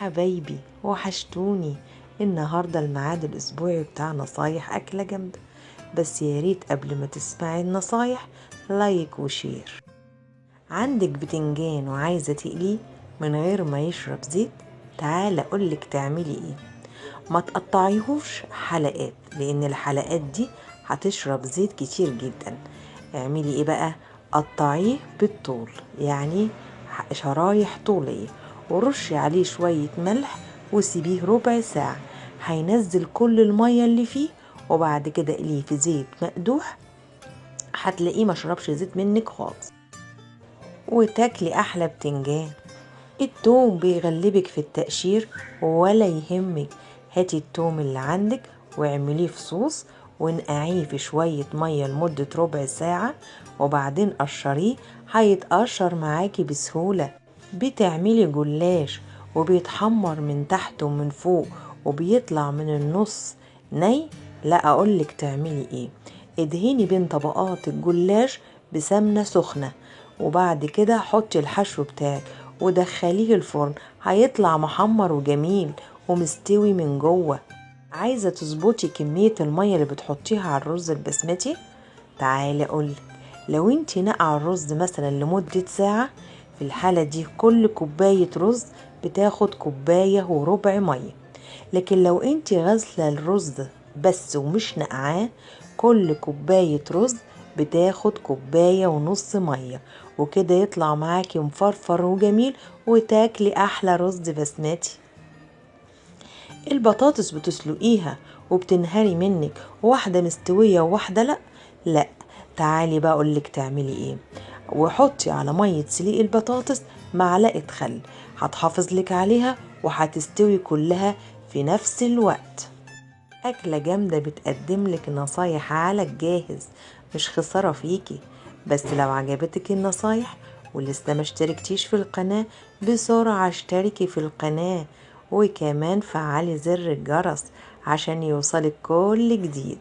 حبايبي وحشتوني. النهاردة الميعاد الأسبوعي بتاع نصايح أكلة جامدة، بس ياريت قبل ما تسمعي النصايح لايك وشير. عندك بتنجان وعايزة تقليه من غير ما يشرب زيت؟ تعالى أقولك تعملي ايه. ما تقطعيهوش حلقات لأن الحلقات دي هتشرب زيت كتير جدا. اعملي ايه بقى؟ قطعيه بالطول، يعني شرايح طولية، ورشي عليه شوية ملح وسيبيه ربع ساعة، هينزل كل المية اللي فيه. وبعد كده اقليه في زيت مقدوح، هتلاقيه مشربش زيت منك خالص وتاكلي احلى بتنجان. التوم بيغلبك في التقشير ولا يهمك، هاتي التوم اللي عندك واعمليه في صوص ونقعيه في شوية مية لمدة ربع ساعة، وبعدين قشريه، هيتقشر معاكي بسهولة. بتعملي جلاش وبيتحمر من تحت ومن فوق وبيطلع من النص ني. لا اقولك تعملي ايه، ادهني بين طبقات الجلاش بسمنة سخنة، وبعد كده حطي الحشو بتاعك ودخليه الفرن، هيطلع محمر وجميل ومستوي من جوه. عايزة تظبطي كمية المية اللي بتحطيها على الرز البسمتي؟ تعالي اقولك، لو انتي نقع الرز مثلا لمدة ساعة، في الحالة دي كل كوباية رز بتاخد كوباية وربع مية. لكن لو انتي غاسلة الرز بس ومش نقعاه، كل كوباية رز بتاخد كوباية ونص مية، وكده يطلع معاكي مفرفر وجميل وتاكلي احلى رز بسمتي. البطاطس بتسلقيها وبتنهري منك واحدة مستوية وواحدة لا. لا، تعالي بقى اقولك تعملي ايه. وحطي على مية سليق البطاطس معلقة خل، هتحافظ لك عليها وهتستوي كلها في نفس الوقت. أكلة جامدة بتقدم لك نصايح على الجاهز، مش خسارة فيكي. بس لو عجبتك النصايح ولسه ما اشتركتيش في القناة، بسرعة اشتركي في القناة وكمان فعلي زر الجرس عشان يوصلك كل جديد.